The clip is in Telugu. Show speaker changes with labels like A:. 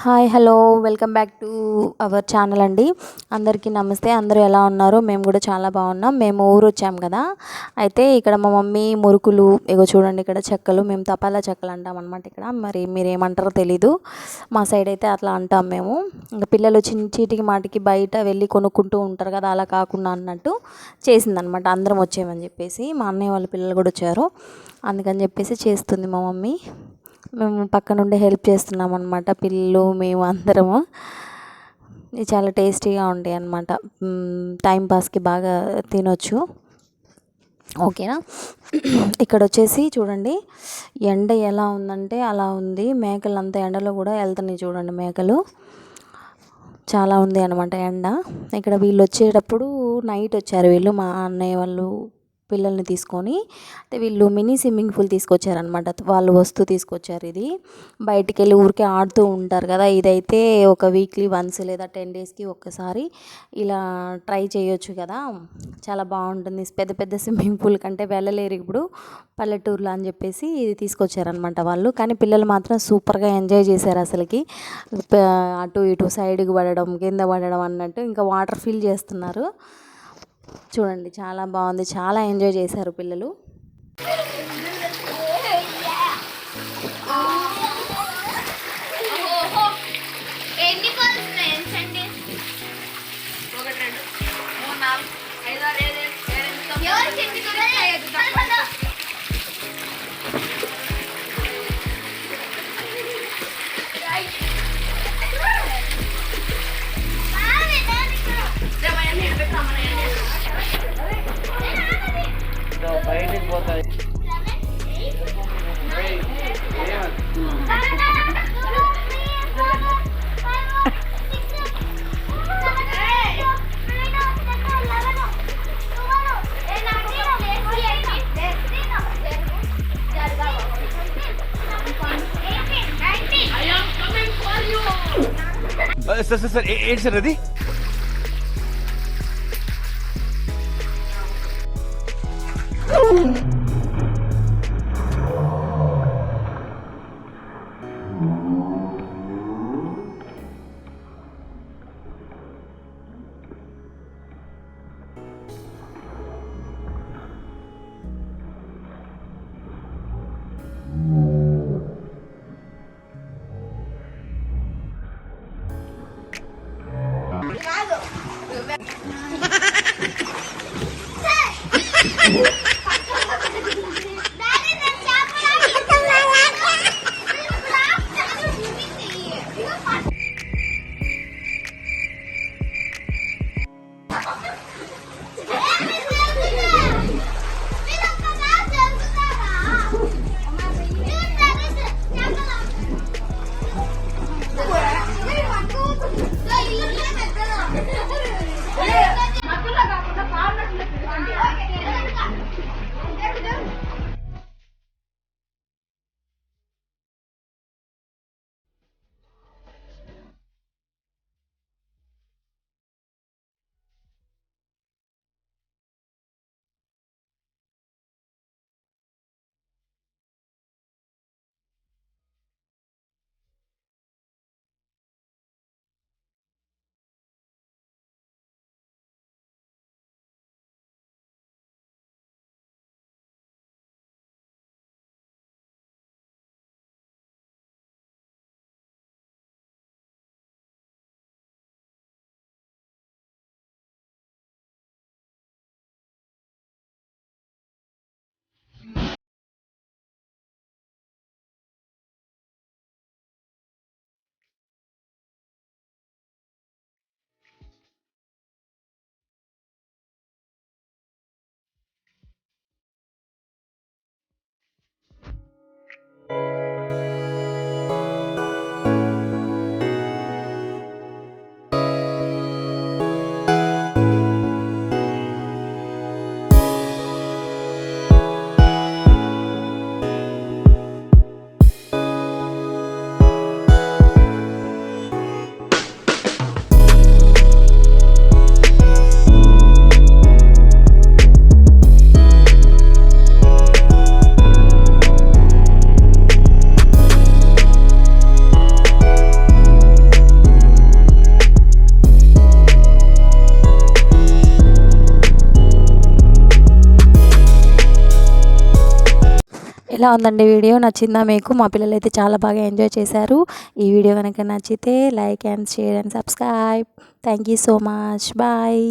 A: Hi hello welcome back to our channel అండి. అందరికీ నమస్తే. అందరూ ఎలా ఉన్నారు? మేము కూడా చాలా బాగున్నాం. మేము ఊరు వచ్చాము కదా, అయితే ఇక్కడ మా మమ్మీ మురుకులు, ఇగో చూడండి ఇక్కడ చెక్కలు, మేము తపాలా చెక్కలు అంటాం అనమాట. ఇక్కడ మరి మీరు ఏమంటారో తెలీదు, మా సైడ్ అయితే అట్లా అంటాం మేము. ఇంకా పిల్లలు చీటికి మాటికి బయట వెళ్ళి కొనుక్కుంటూ ఉంటారు కదా, అలా కాకుండా అన్నట్టు చేసిందనమాట. అందరం వచ్చామని చెప్పేసి మా అన్నయ్య వాళ్ళ పిల్లలు కూడా వచ్చారు, అందుకని చెప్పేసి చేస్తుంది మా మమ్మీ. మేము పక్క నుండి హెల్ప్ చేస్తున్నాం అనమాట, పిల్లలు మేము అందరము. ఇది చాలా టేస్టీగా ఉంటాయి అన్నమాట, టైంపాస్కి బాగా తినొచ్చు. ఓకేనా. ఇక్కడ వచ్చేసి చూడండి ఎండ ఎలా ఉందంటే అలా ఉంది. మేకలు అంత ఎండలో కూడా వెళ్తున్నాయి చూడండి, మేకలు చాలా ఉంది అనమాట ఎండ. ఇక్కడ వీళ్ళు వచ్చేటప్పుడు నైట్ వచ్చారు వీళ్ళు, మా అన్నయ్య వాళ్ళు పిల్లల్ని తీసుకొని. అంటే వీళ్ళు మినీ స్విమ్మింగ్ పూల్ తీసుకొచ్చారనమాట, వాళ్ళు వస్తూ తీసుకొచ్చారు. ఇది బయటికి వెళ్ళి ఊరికే ఆడుతూ ఉంటారు కదా, ఇదైతే ఒక వీక్లీ వన్స్ లేదా 10 డేస్కి ఒక్కసారి ఇలా ట్రై చేయొచ్చు కదా, చాలా బాగుంటుంది. పెద్ద పెద్ద స్విమ్మింగ్ పూల్ కంటే వెళ్ళలేరు ఇప్పుడు పల్లెటూరులో అని చెప్పేసి ఇది తీసుకొచ్చారనమాట వాళ్ళు. కానీ పిల్లలు మాత్రం సూపర్గా ఎంజాయ్ చేశారు అసలుకి. అటు ఇటు సైడ్కి పడడం, కింద పడడం అన్నట్టు, ఇంకా వాటర్ ఫిల్ చేస్తున్నారు చూడండి. చాలా బాగుంది, చాలా ఎంజాయ్ చేశారు పిల్లలు.
B: బయటికి పోతాయి. సార్ ఏంటి సార్ అది?
A: ఎలా ఉందండి వీడియో? నచ్చిందా మీకు? మా పిల్లలు అయితే చాలా బాగా ఎంజాయ్ చేశారు. ఈ వీడియో కనుక నచ్చితే like and share and subscribe. Thank you so much. Bye.